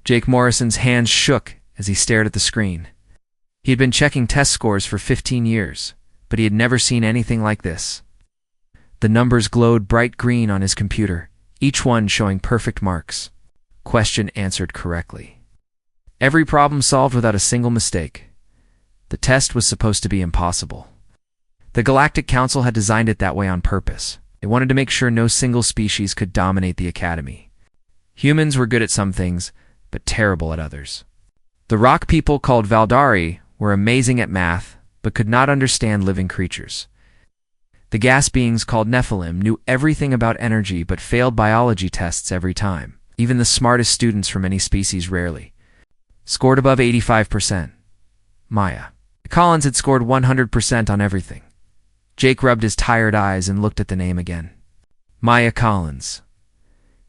Jake Morrison's hands shook as he stared at the screen. He had been checking test scores for 15 years, but he had never seen anything like this. The numbers glowed bright green on his computer, each one showing perfect marks. Question answered correctly. Every problem solved without a single mistake. The test was supposed to be impossible. The Galactic Council had designed it that way on purpose. They wanted to make sure no single species could dominate the Academy. Humans were good at some things, but terrible at others. The rock people called Valdari were amazing at math, but could not understand living creatures. The gas beings called Nephilim knew everything about energy but failed biology tests every time. Even the smartest students from any species rarely scored above 85%. Maya Collins had scored 100% on everything. Jake rubbed his tired eyes and looked at the name again. Maya Collins.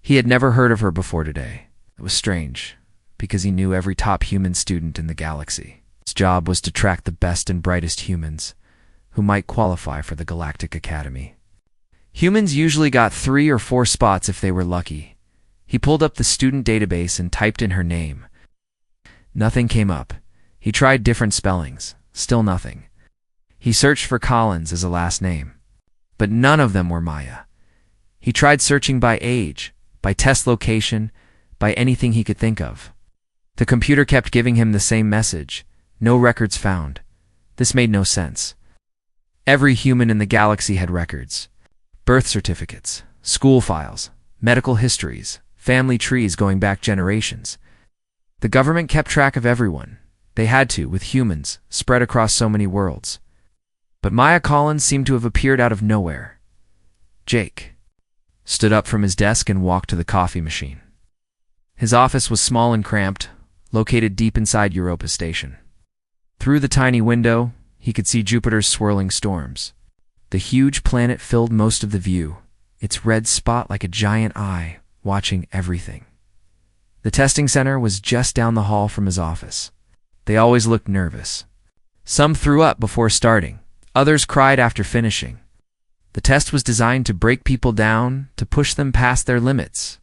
He had never heard of her before today. It was strange, because he knew every top human student in the galaxy. His job was to track the best and brightest humans who might qualify for the Galactic Academy. Humans usually got 3 or 4 spots if they were lucky. He pulled up the student database and typed in her name. Nothing came up. He tried different spellings. Still nothing. He searched for Collins as a last name, but none of them were Maya. He tried searching by age, by test location, by anything he could think of. The computer kept giving him the same message. No records found. This made no sense. Every human in the galaxy had records. Birth certificates, school files, medical histories, family trees going back generations. The government kept track of everyone. They had to, with humans, spread across so many worlds. But Maya Collins seemed to have appeared out of nowhere. Jake stood up from his desk and walked to the coffee machine. His office was small and cramped, located deep inside Europa Station. Through the tiny window, he could see Jupiter's swirling storms. The huge planet filled most of the view, its red spot like a giant eye, watching everything. The testing center was just down the hall from his office. They always looked nervous. Some threw up before starting. Others cried after finishing. The test was designed to break people down, to push them past their limits.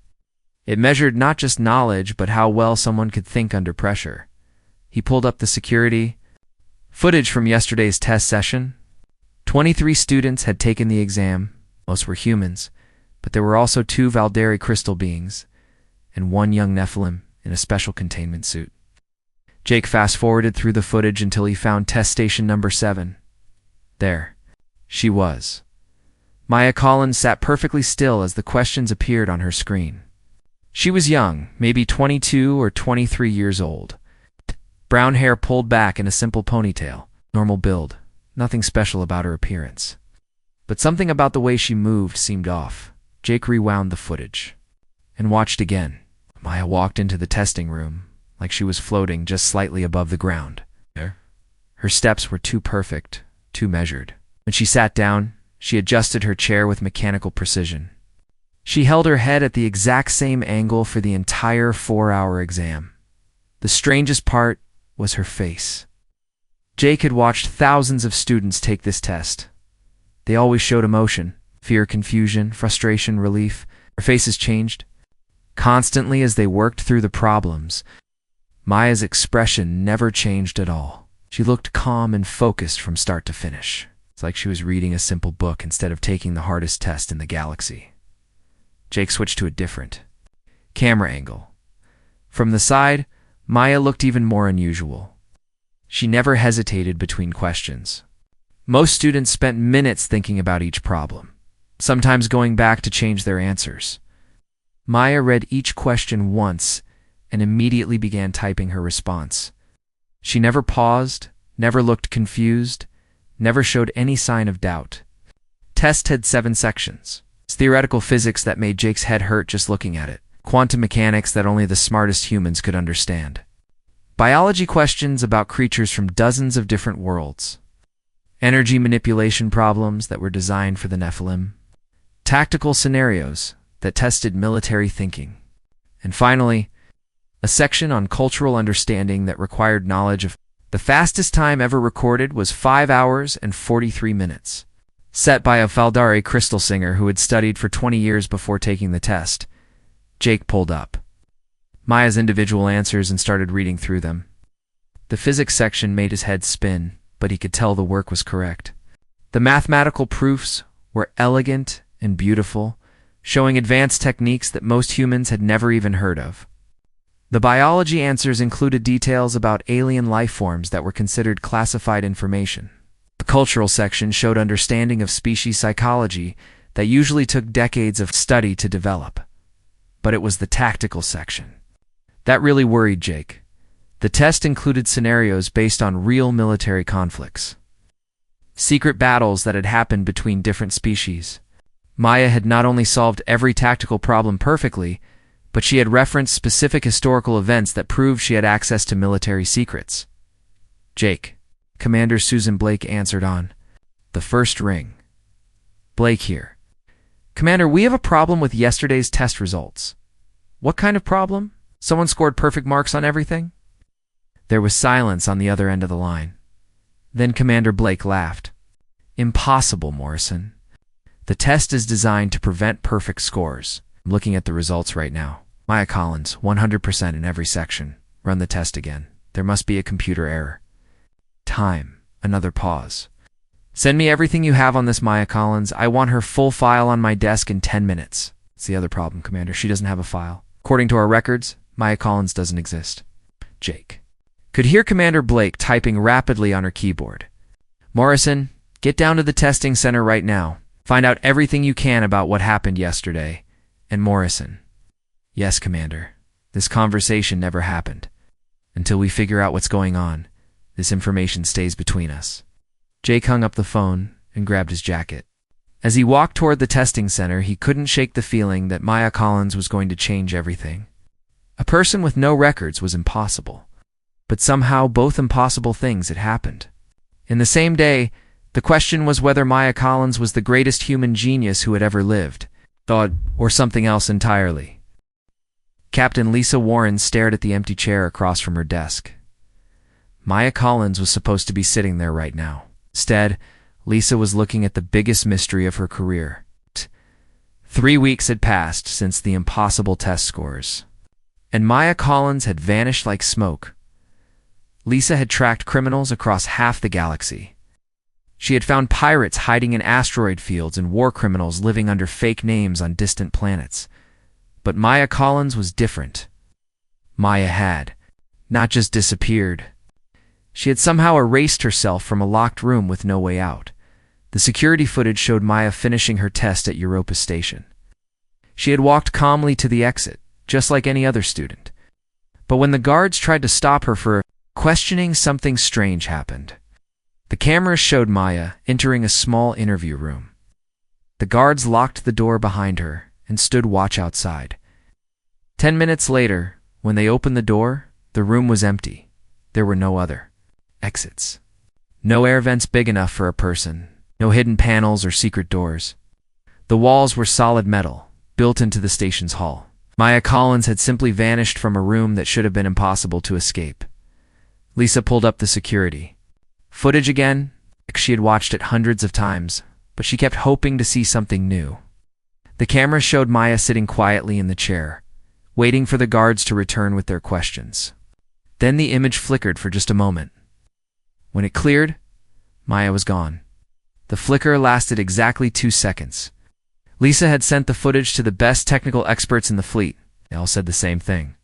It measured not just knowledge, but how well someone could think under pressure. He pulled up the security footage from yesterday's test session. 23 students had taken the exam. Most were humans, but there were also 2 Valdari crystal beings and 1 young Nephilim in a special containment suit. Jake fast-forwarded through the footage until he found test station number 7. There she was. Maya Collins sat perfectly still as the questions appeared on her screen. She was young, maybe 22 or 23 years old. Brown hair pulled back in a simple ponytail. Normal build. Nothing special about her appearance. But something about the way she moved seemed off. Jake rewound the footage and watched again. Maya walked into the testing room like she was floating just slightly above the ground. Her steps were too perfect, too measured. When she sat down, she adjusted her chair with mechanical precision. She held her head at the exact same angle for the entire 4-hour exam. The strangest part was her face. Jake had watched thousands of students take this test. They always showed emotion, fear, confusion, frustration, relief. Their faces changed constantly as they worked through the problems. Maya's expression never changed at all. She looked calm and focused from start to finish. It's like she was reading a simple book instead of taking the hardest test in the galaxy. Jake switched to a different camera angle. From the side, Maya looked even more unusual. She never hesitated between questions. Most students spent minutes thinking about each problem, sometimes going back to change their answers. Maya read each question once and immediately began typing her response. She never paused, never looked confused, never showed any sign of doubt. Test had 7 sections. It's theoretical physics that made Jake's head hurt just looking at it. Quantum mechanics that only the smartest humans could understand. Biology questions about creatures from dozens of different worlds. Energy manipulation problems that were designed for the Nephilim. Tactical scenarios that tested military thinking. And finally, a section on cultural understanding that required knowledge of. The fastest time ever recorded was 5 hours and 43 minutes, set by a Valdari crystal singer who had studied for 20 years before taking the test. Jake pulled up Maya's individual answers and started reading through them. The physics section made his head spin, but he could tell the work was correct. The mathematical proofs were elegant and beautiful, showing advanced techniques that most humans had never even heard of. The biology answers included details about alien life forms that were considered classified information. The cultural section showed understanding of species psychology that usually took decades of study to develop. But it was the tactical section that really worried Jake. The test included scenarios based on real military conflicts, secret battles that had happened between different species. Maya had not only solved every tactical problem perfectly, but she had referenced specific historical events that proved she had access to military secrets. Jake, Commander Susan Blake answered on the first ring. Blake here. Commander, we have a problem with yesterday's test results. What kind of problem? Someone scored perfect marks on everything? There was silence on the other end of the line. Then Commander Blake laughed. Impossible, Morrison. The test is designed to prevent perfect scores. I'm looking at the results right now. Maya Collins, 100% in every section. Run the test again. There must be a computer error. Time. Another pause. Send me everything you have on this Maya Collins. I want her full file on my desk in 10 minutes. It's the other problem, Commander. She doesn't have a file. According to our records, Maya Collins doesn't exist. Jake could hear Commander Blake typing rapidly on her keyboard. Morrison, get down to the testing center right now. Find out everything you can about what happened yesterday. And Morrison. Yes, Commander. This conversation never happened. Until we figure out what's going on, this information stays between us. Jake hung up the phone and grabbed his jacket. As he walked toward the testing center, he couldn't shake the feeling that Maya Collins was going to change everything. A person with no records was impossible. But somehow both impossible things had happened. In the same day, the question was whether Maya Collins was the greatest human genius who had ever lived, or something else entirely. Captain Lisa Warren stared at the empty chair across from her desk. Maya Collins was supposed to be sitting there right now. Instead, Lisa was looking at the biggest mystery of her career. 3 weeks had passed since the impossible test scores, and Maya Collins had vanished like smoke. Lisa had tracked criminals across half the galaxy. She had found pirates hiding in asteroid fields and war criminals living under fake names on distant planets. But Maya Collins was different. Maya had not just disappeared. She had somehow erased herself from a locked room with no way out. The security footage showed Maya finishing her test at Europa Station. She had walked calmly to the exit, just like any other student. But when the guards tried to stop her for questioning, something strange happened. The cameras showed Maya entering a small interview room. The guards locked the door behind her and stood watch outside. 10 minutes later, when they opened the door, the room was empty. There were no other exits. No air vents big enough for a person. No hidden panels or secret doors. The walls were solid metal, built into the station's hull. Maya Collins had simply vanished from a room that should have been impossible to escape. Lisa pulled up the security footage again. She had watched it hundreds of times, but she kept hoping to see something new. The camera showed Maya sitting quietly in the chair, waiting for the guards to return with their questions. Then the image flickered for just a moment. When it cleared, Maya was gone. The flicker lasted exactly 2 seconds. Lisa had sent the footage to the best technical experts in the fleet. They all said the same thing.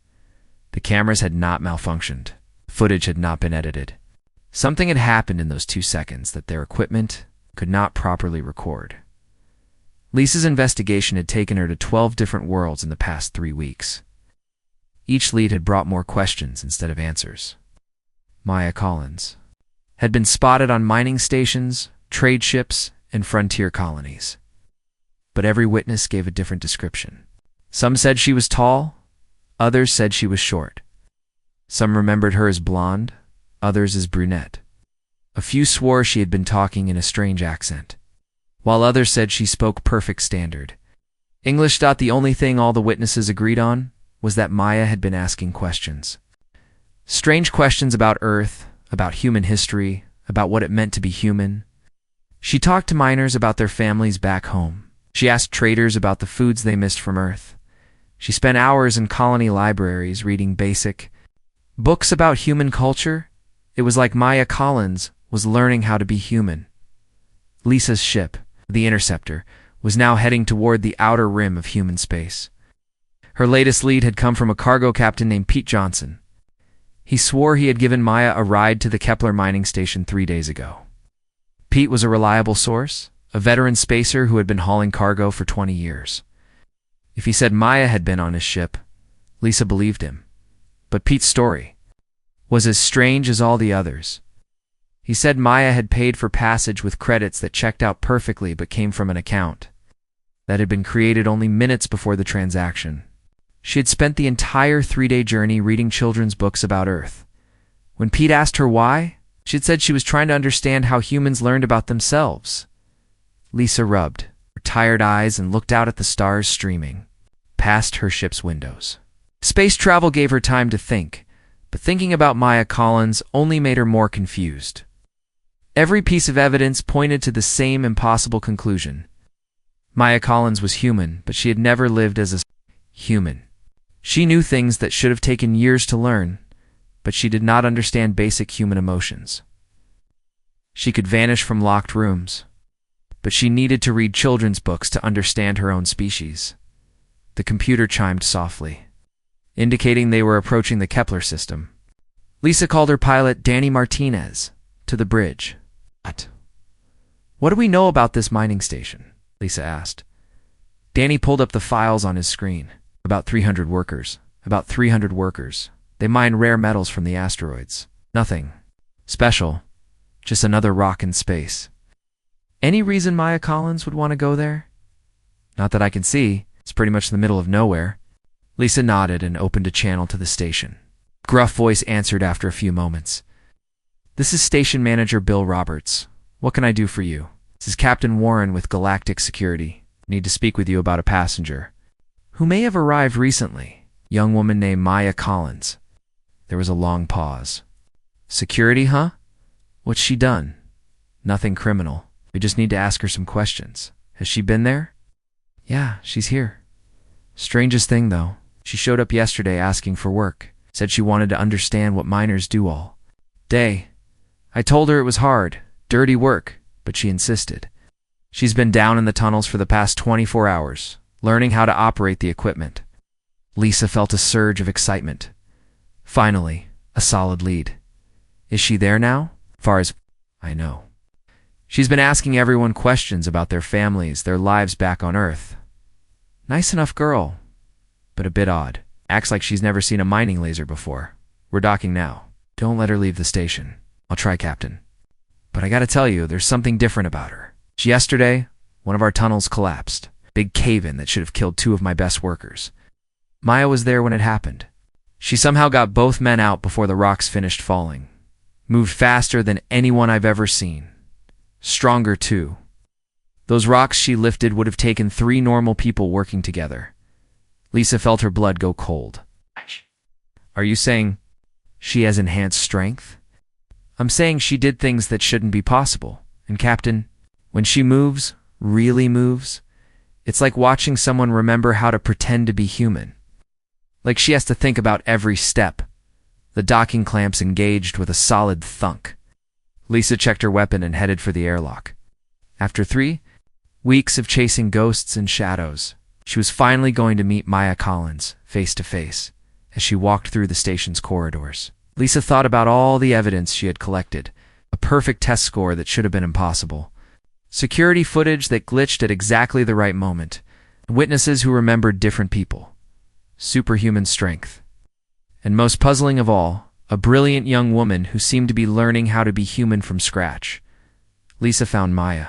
The cameras had not malfunctioned. The footage had not been edited. Something had happened in those 2 seconds that their equipment could not properly record. Lisa's investigation had taken her to 12 different worlds in the past 3 weeks. Each lead had brought more questions instead of answers. Maya Collins had been spotted on mining stations, trade ships, and frontier colonies. But every witness gave a different description. Some said she was tall, others said she was short. Some remembered her as blonde, others as brunette. A few swore she had been talking in a strange accent, while others said she spoke perfect standard English. The only thing all the witnesses agreed on was that Maya had been asking questions. Strange questions about Earth, about human history, about what it meant to be human. She talked to miners about their families back home. She asked traders about the foods they missed from Earth. She spent hours in colony libraries reading basic books about human culture. It was like Maya Collins was learning how to be human. Lisa's ship, the Interceptor, was now heading toward the outer rim of human space. Her latest lead had come from a cargo captain named Pete Johnson. He swore he had given Maya a ride to the Kepler mining station 3 days ago. Pete was a reliable source, a veteran spacer who had been hauling cargo for 20 years. If he said Maya had been on his ship, Lisa believed him. But Pete's story was as strange as all the others. He said Maya had paid for passage with credits that checked out perfectly but came from an account that had been created only minutes before the transaction. She had spent the entire 3-day journey reading children's books about Earth. When Pete asked her why, she had said she was trying to understand how humans learned about themselves. Lisa rubbed her tired eyes and looked out at the stars streaming past her ship's windows. Space travel gave her time to think, but thinking about Maya Collins only made her more confused. Every piece of evidence pointed to the same impossible conclusion. Maya Collins was human, but she had never lived as a human. She knew things that should have taken years to learn, but she did not understand basic human emotions. She could vanish from locked rooms, but she needed to read children's books to understand her own species. The computer chimed softly, indicating they were approaching the Kepler system. Lisa called her pilot, Danny Martinez, to the bridge. What do we know about this mining station? Lisa asked. Danny pulled up the files on his screen. About 300 workers. About 300 workers. They mine rare metals from the asteroids. Nothing special. Just another rock in space. Any reason Maya Collins would want to go there? Not that I can see. It's pretty much in the middle of nowhere. Lisa nodded and opened a channel to the station. Gruff voice answered after a few moments. This is Station Manager Bill Roberts. What can I do for you? This is Captain Warren with Galactic Security. Need to speak with you about a passenger who may have arrived recently. Young woman named Maya Collins. There was a long pause. Security, huh? What's she done? Nothing criminal. We just need to ask her some questions. Has she been there? Yeah, she's here. Strangest thing, though. She showed up yesterday asking for work. Said she wanted to understand what miners do all day. I told her it was hard, dirty work, but she insisted. She's been down in the tunnels for the past 24 hours, learning how to operate the equipment. Lisa felt a surge of excitement. Finally, a solid lead. Is she there now? Far as I know. She's been asking everyone questions about their families, their lives back on Earth. Nice enough girl, but a bit odd. Acts like she's never seen a mining laser before. We're docking now. Don't let her leave the station. I'll try, Captain. But I gotta tell you, there's something different about her. Yesterday, one of our tunnels collapsed. Big cave-in that should have killed 2 of my best workers. Maya was there when it happened. She somehow got both men out before the rocks finished falling. Moved faster than anyone I've ever seen. Stronger, too. Those rocks she lifted would have taken 3 normal people working together. Lisa felt her blood go cold. Are you saying she has enhanced strength? I'm saying she did things that shouldn't be possible. And Captain, when she moves, really moves, it's like watching someone remember how to pretend to be human. Like she has to think about every step. The docking clamps engaged with a solid thunk. Lisa checked her weapon and headed for the airlock. After 3 weeks of chasing ghosts and shadows, she was finally going to meet Maya Collins face to face as she walked through the station's corridors. Lisa thought about all the evidence she had collected, a perfect test score that should have been impossible, security footage that glitched at exactly the right moment, witnesses who remembered different people, superhuman strength, and most puzzling of all, a brilliant young woman who seemed to be learning how to be human from scratch. Lisa found Maya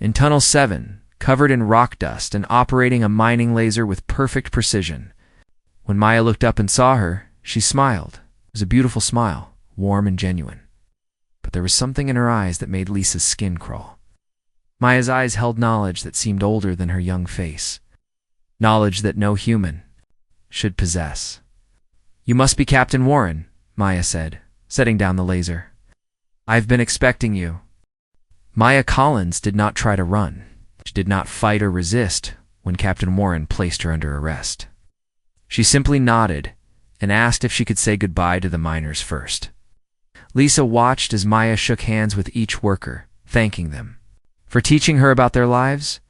in Tunnel 7, covered in rock dust and operating a mining laser with perfect precision. When Maya looked up and saw her, she smiled. It was a beautiful smile, warm and genuine. But there was something in her eyes that made Lisa's skin crawl. Maya's eyes held knowledge that seemed older than her young face. Knowledge that no human should possess. You must be Captain Warren, Maya said, setting down the laser. I've been expecting you. Maya Collins did not try to run. She did not fight or resist when Captain Warren placed her under arrest. She simply nodded and asked if she could say goodbye to the miners first. Lisa watched as Maya shook hands with each worker, thanking them for teaching her about their lives.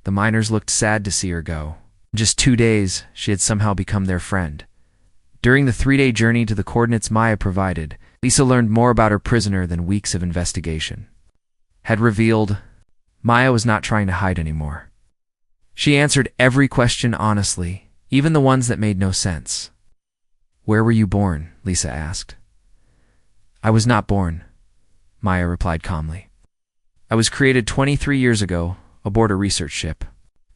The miners looked sad to see her go. In just 2 days, she had somehow become their friend. During the 3-day journey to the coordinates Maya provided, Lisa learned more about her prisoner than weeks of investigation had revealed. Maya was not trying to hide anymore. She answered every question honestly, even the ones that made no sense. "Where were you born?" Lisa asked. "I was not born," Maya replied calmly. "I was created 23 years ago aboard a research ship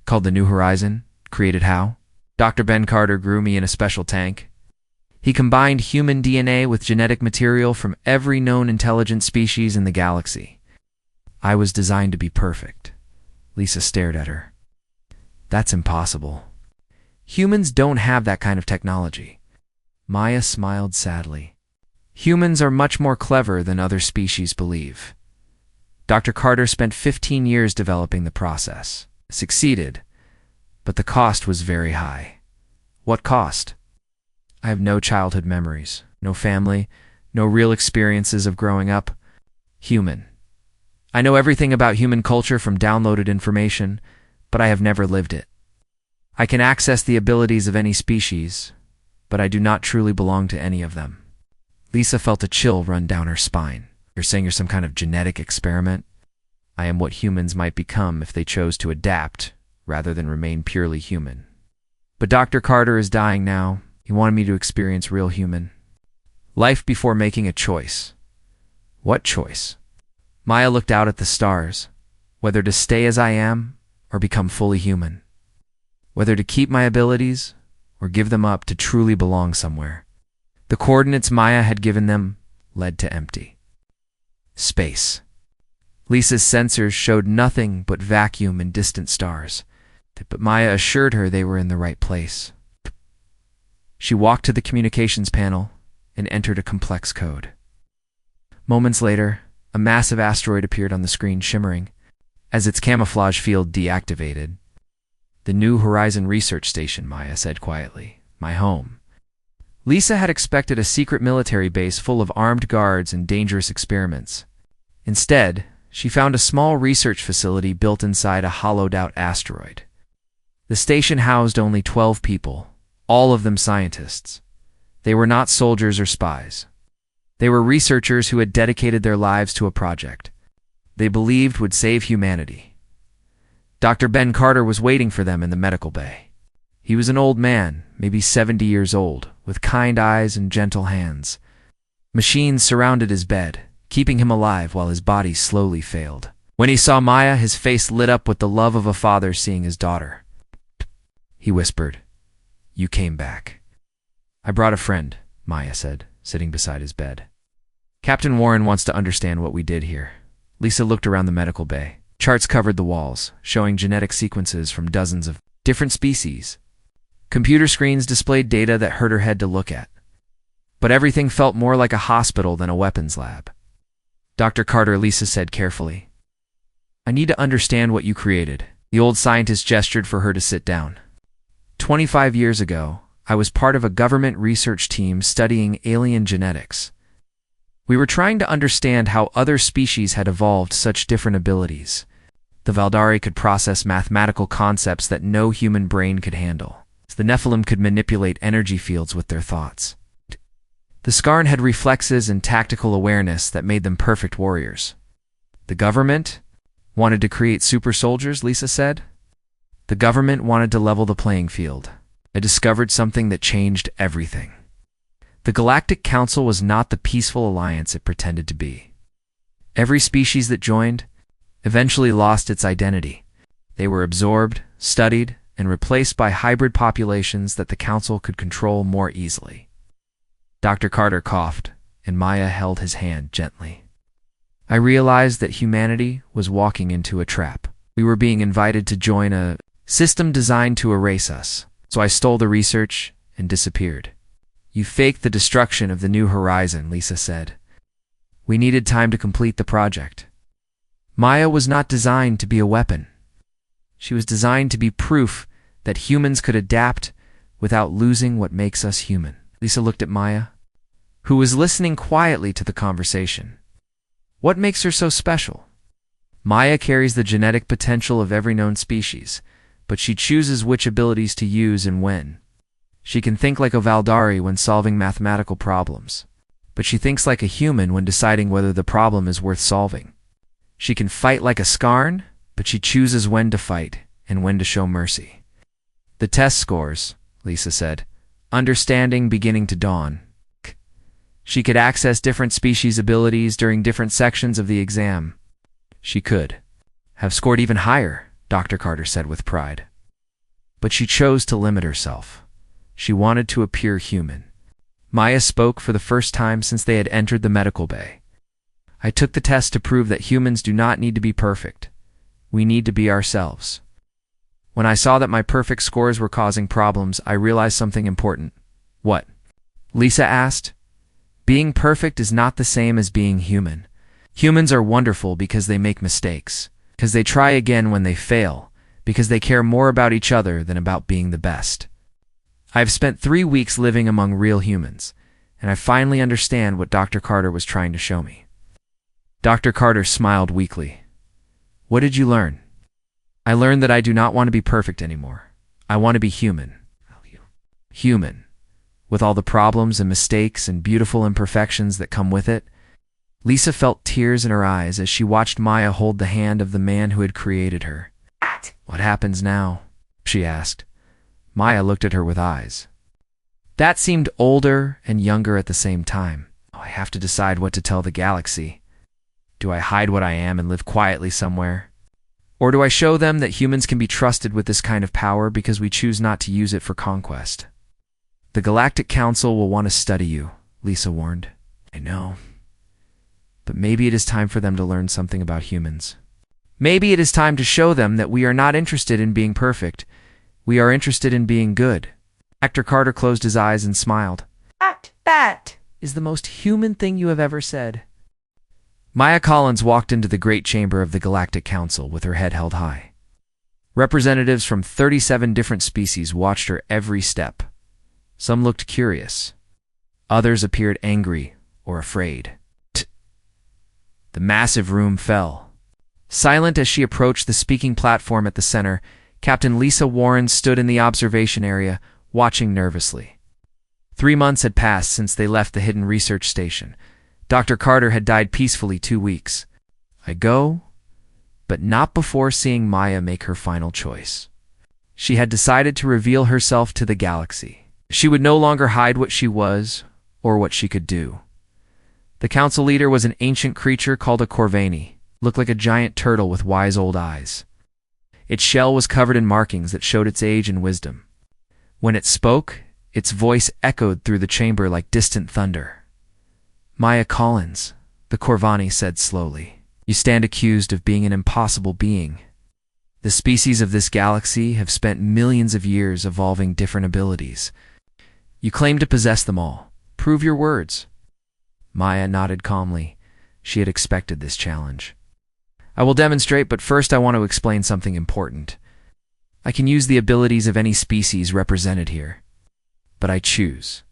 called the New Horizon." "Created how?" "Dr. Ben Carter grew me in a special tank. He combined human DNA with genetic material from every known intelligent species in the galaxy. I was designed to be perfect." Lisa stared at her. "That's impossible. Humans don't have that kind of technology." Maya smiled sadly. "Humans are much more clever than other species believe. Dr. Carter spent 15 years developing the process. Succeeded, but the cost was very high." "What cost?" "I have no childhood memories, no family, no real experiences of growing up. Human. I know everything about human culture from downloaded information, but I have never lived it. I can access the abilities of any species, but I do not truly belong to any of them." Lisa felt a chill run down her spine. "You're saying you're some kind of genetic experiment?" "I am what humans might become if they chose to adapt rather than remain purely human. But Dr. Carter is dying now. He wanted me to experience real human life before making a choice." "What choice?" Maya looked out at the stars. "Whether to stay as I am or become fully human. Whether to keep my abilities or give them up to truly belong somewhere." The coordinates Maya had given them led to empty space. Lisa's sensors showed nothing but vacuum and distant stars, but Maya assured her they were in the right place. She walked to the communications panel and entered a complex code. Moments later, a massive asteroid appeared on the screen, shimmering as its camouflage field deactivated. "The New Horizon Research Station," Maya said quietly. "My home." Lisa had expected a secret military base full of armed guards and dangerous experiments. Instead, she found a small research facility built inside a hollowed-out asteroid. The station housed only 12 people, all of them scientists. They were not soldiers or spies. They were researchers who had dedicated their lives to a project they believed would save humanity. Dr. Ben Carter was waiting for them in the medical bay. He was an old man, maybe 70 years old, with kind eyes and gentle hands. Machines surrounded his bed, keeping him alive while his body slowly failed. When he saw Maya, his face lit up with the love of a father seeing his daughter. He whispered, "You came back." "I brought a friend," Maya said, sitting beside his bed. "Captain Warren wants to understand what we did here." Lisa looked around the medical bay. Charts covered the walls, showing genetic sequences from dozens of different species. Computer screens displayed data that hurt her head to look at. But everything felt more like a hospital than a weapons lab. "Dr. Carter," Lisa said carefully, "I need to understand what you created." The old scientist gestured for her to sit down. 25 years ago, I was part of a government research team studying alien genetics. We were trying to understand how other species had evolved such different abilities. The Valdari could process mathematical concepts that no human brain could handle. The Nephilim could manipulate energy fields with their thoughts. The Skarn had reflexes and tactical awareness that made them perfect warriors. The government wanted to create super soldiers, Lisa said. The government wanted to level the playing field. I discovered something that changed everything. The Galactic Council was not the peaceful alliance it pretended to be. Every species that joined eventually lost its identity. They were absorbed, studied, and replaced by hybrid populations that the Council could control more easily. Dr. Carter coughed, and Maya held his hand gently. I realized that humanity was walking into a trap. We were being invited to join a system designed to erase us, so I stole the research and disappeared. You faked the destruction of the New Horizon, Lisa said. We needed time to complete the project. Maya was not designed to be a weapon. She was designed to be proof that humans could adapt, without losing what makes us human. Lisa looked at Maya, who was listening quietly to the conversation. What makes her so special? Maya carries the genetic potential of every known species, but she chooses which abilities to use and when. She can think like a Valdari when solving mathematical problems, but she thinks like a human when deciding whether the problem is worth solving. She can fight like a Skarn, but she chooses when to fight and when to show mercy. The test scores, Lisa said, understanding beginning to dawn. She could access different species' abilities during different sections of the exam. She could have scored even higher, Dr. Carter said with pride. But she chose to limit herself. She wanted to appear human. Maya spoke for the first time since they had entered the medical bay. I took the test to prove that humans do not need to be perfect. We need to be ourselves. When I saw that my perfect scores were causing problems, I realized something important. What? Lisa asked. Being perfect is not the same as being human. Humans are wonderful because they make mistakes, because they try again when they fail, because they care more about each other than about being the best. I've spent 3 weeks living among real humans, and I finally understand what Dr. Carter was trying to show me. Dr. Carter smiled weakly. What did you learn? I learned that I do not want to be perfect anymore. I want to be human. Human, with all the problems and mistakes and beautiful imperfections that come with it. Lisa felt tears in her eyes as she watched Maya hold the hand of the man who had created her. What happens now? She asked. Maya looked at her with eyes that seemed older and younger at the same time. I have to decide what to tell the galaxy. Do I hide what I am and live quietly somewhere? Or do I show them that humans can be trusted with this kind of power because we choose not to use it for conquest? The Galactic Council will want to study you, Lisa warned. I know. But maybe it is time for them to learn something about humans. Maybe it is time to show them that we are not interested in being perfect. We are interested in being good. Dr. Carter closed his eyes and smiled. That is the most human thing you have ever said. Maya Collins walked into the great chamber of the Galactic Council with her head held high. Representatives from 37 different species watched her every step. Some looked curious. Others appeared angry or afraid. The massive room fell. Silent as she approached the speaking platform at the center, Captain Lisa Warren stood in the observation area, watching nervously. 3 months had passed since they left the hidden research station. Dr. Carter had died peacefully 2 weeks ago, but not before seeing Maya make her final choice. She had decided to reveal herself to the galaxy. She would no longer hide what she was or what she could do. The council leader was an ancient creature called a Corvani, looked like a giant turtle with wise old eyes. Its shell was covered in markings that showed its age and wisdom. When it spoke, its voice echoed through the chamber like distant thunder. Maya Collins, the Corvani said slowly, you stand accused of being an impossible being. The species of this galaxy have spent millions of years evolving different abilities. You claim to possess them all. Prove your words. Maya nodded calmly. She had expected this challenge. I will demonstrate, but first I want to explain something important. I can use the abilities of any species represented here, but I choose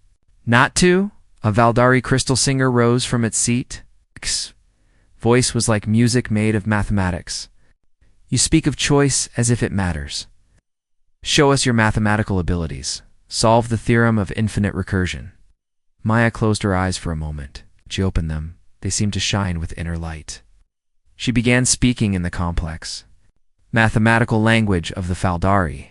not to. A Valdari crystal singer rose from its seat. Voice was like music made of mathematics. You speak of choice as if it matters. Show us your mathematical abilities. Solve the theorem of infinite recursion. Maya closed her eyes for a moment. She opened them. They seemed to shine with inner light. She began speaking in the complex mathematical language of the Valdari.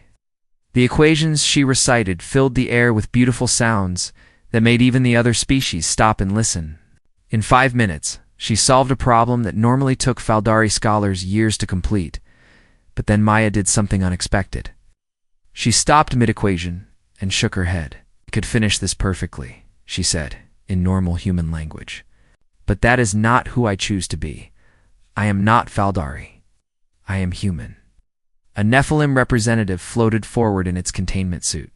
The equations she recited filled the air with beautiful sounds that made even the other species stop and listen. In 5 minutes, she solved a problem that normally took Valdari scholars years to complete. But then Maya did something unexpected. She stopped mid-equation and shook her head. I could finish this perfectly, she said, in normal human language. But that is not who I choose to be. I am not Valdari. I am human. A Nephilim representative floated forward in its containment suit.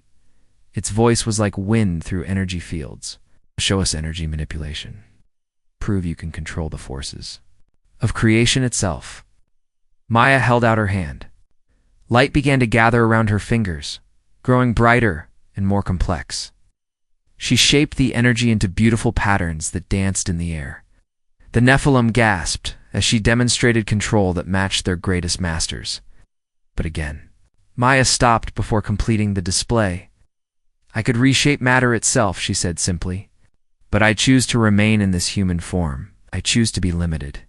Its voice was like wind through energy fields. Show us energy manipulation. Prove you can control the forces of creation itself. Maya held out her hand. Light began to gather around her fingers, growing brighter and more complex. She shaped the energy into beautiful patterns that danced in the air. The Nephilim gasped as she demonstrated control that matched their greatest masters. But again, Maya stopped before completing the display. "I could reshape matter itself," she said simply. "But I choose to remain in this human form. I choose to be limited."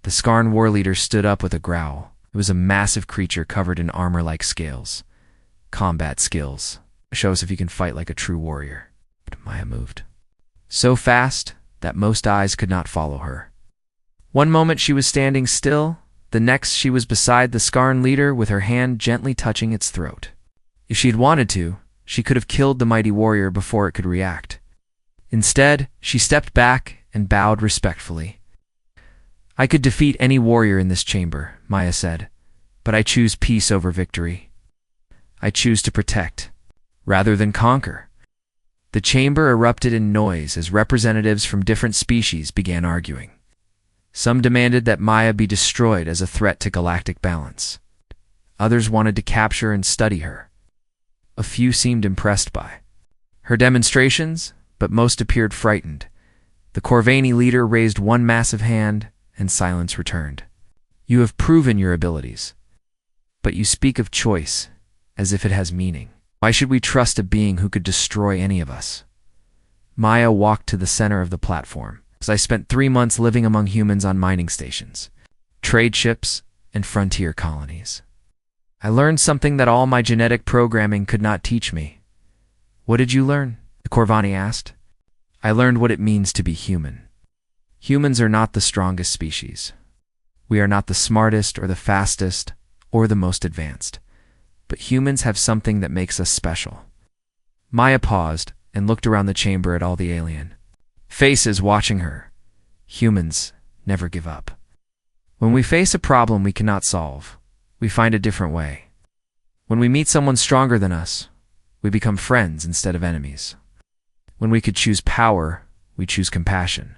The Skarn war leader stood up with a growl. It was a massive creature covered in armor like scales. "Combat skills. Show us if you can fight like a true warrior." But Maya moved so fast that most eyes could not follow her. One moment she was standing still, the next she was beside the Skarn leader with her hand gently touching its throat. If she'd wanted to, she could have killed the mighty warrior before it could react. Instead, she stepped back and bowed respectfully. "I could defeat any warrior in this chamber," Maya said, "but I choose peace over victory. I choose to protect, rather than conquer." The chamber erupted in noise as representatives from different species began arguing. Some demanded that Maya be destroyed as a threat to galactic balance. Others wanted to capture and study her. A few seemed impressed by her demonstrations, but most appeared frightened. The Corvani leader raised one massive hand, and silence returned. "You have proven your abilities, but you speak of choice as if it has meaning. Why should we trust a being who could destroy any of us?" Maya walked to the center of the platform. "I spent 3 months living among humans on mining stations, trade ships, and frontier colonies. I learned something that all my genetic programming could not teach me." "What did you learn?" the Corvani asked. "I learned what it means to be human. Humans are not the strongest species. We are not the smartest or the fastest or the most advanced. But humans have something that makes us special." Maya paused and looked around the chamber at all the alien faces watching her. Humans never give up. When we face a problem we cannot solve, we find a different way. When we meet someone stronger than us, we become friends instead of enemies. When we could choose power, we choose compassion.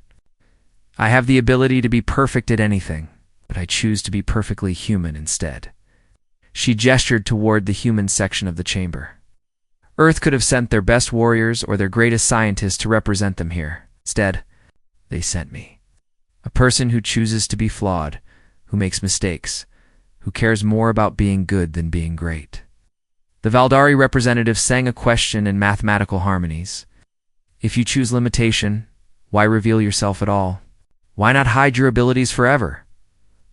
I have the ability to be perfect at anything, but I choose to be perfectly human instead. She gestured toward the human section of the chamber. Earth could have sent their best warriors or their greatest scientists to represent them here. Instead, they sent me. A person who chooses to be flawed, who makes mistakes, who cares more about being good than being great. The Valdari representative sang a question in mathematical harmonies. "If you choose limitation, why reveal yourself at all? Why not hide your abilities forever?"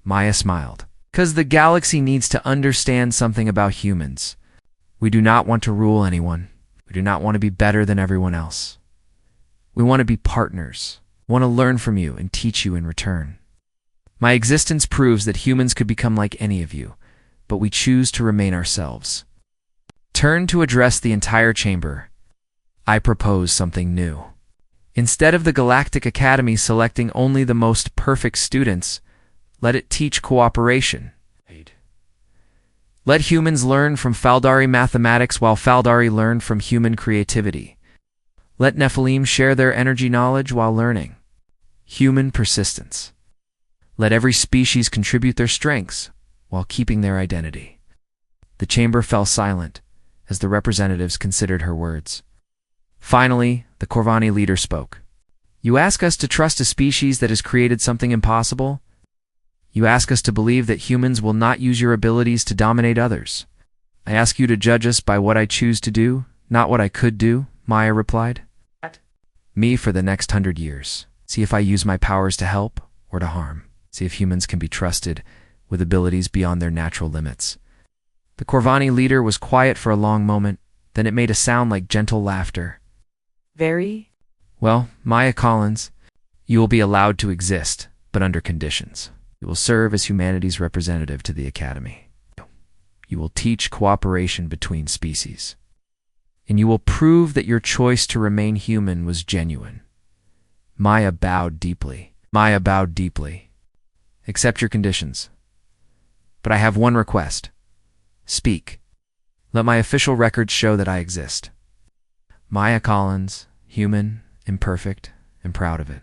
Maya smiled. "Because the galaxy needs to understand something about humans. We do not want to rule anyone. We do not want to be better than everyone else. We want to be partners. We want to learn from you and teach you in return. My existence proves that humans could become like any of you, but we choose to remain ourselves." Turned to address the entire chamber, "I propose something new. Instead of the Galactic Academy selecting only the most perfect students, let it teach cooperation. Let humans learn from Faldari mathematics while Faldari learn from human creativity. Let Nephilim share their energy knowledge while learning human persistence. Let every species contribute their strengths while keeping their identity." The chamber fell silent as the representatives considered her words. Finally, the Corvani leader spoke. "You ask us to trust a species that has created something impossible? You ask us to believe that humans will not use your abilities to dominate others. I ask you to judge us by what I choose to do, not what I could do," Maya replied. "Me for the next 100 years. See if I use my powers to help or to harm. See if humans can be trusted with abilities beyond their natural limits." The Corvani leader was quiet for a long moment, then it made a sound like gentle laughter. "Very "Well, Maya Collins, you will be allowed to exist, but under conditions. You will serve as humanity's representative to the Academy. You will teach cooperation between species. And you will prove that your choice to remain human was genuine." Maya bowed deeply. "Accept your conditions. But I have one request. Speak. Let my official records show that I exist. Maya Collins, human, imperfect, and proud of it."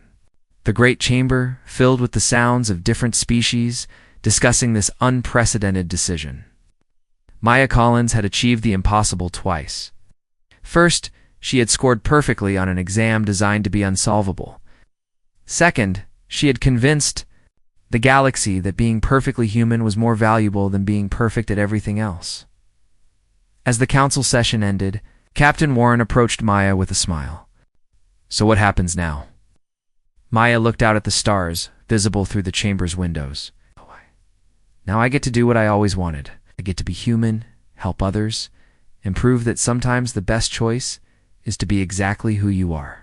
The great chamber filled with the sounds of different species discussing this unprecedented decision. Maya Collins had achieved the impossible twice. First, she had scored perfectly on an exam designed to be unsolvable. Second, she had convinced the galaxy that being perfectly human was more valuable than being perfect at everything else. As the council session ended, Captain Warren approached Maya with a smile. "So what happens now?" Maya looked out at the stars, visible through the chamber's windows. "Now I get to do what I always wanted. I get to be human, help others, and prove that sometimes the best choice is to be exactly who you are."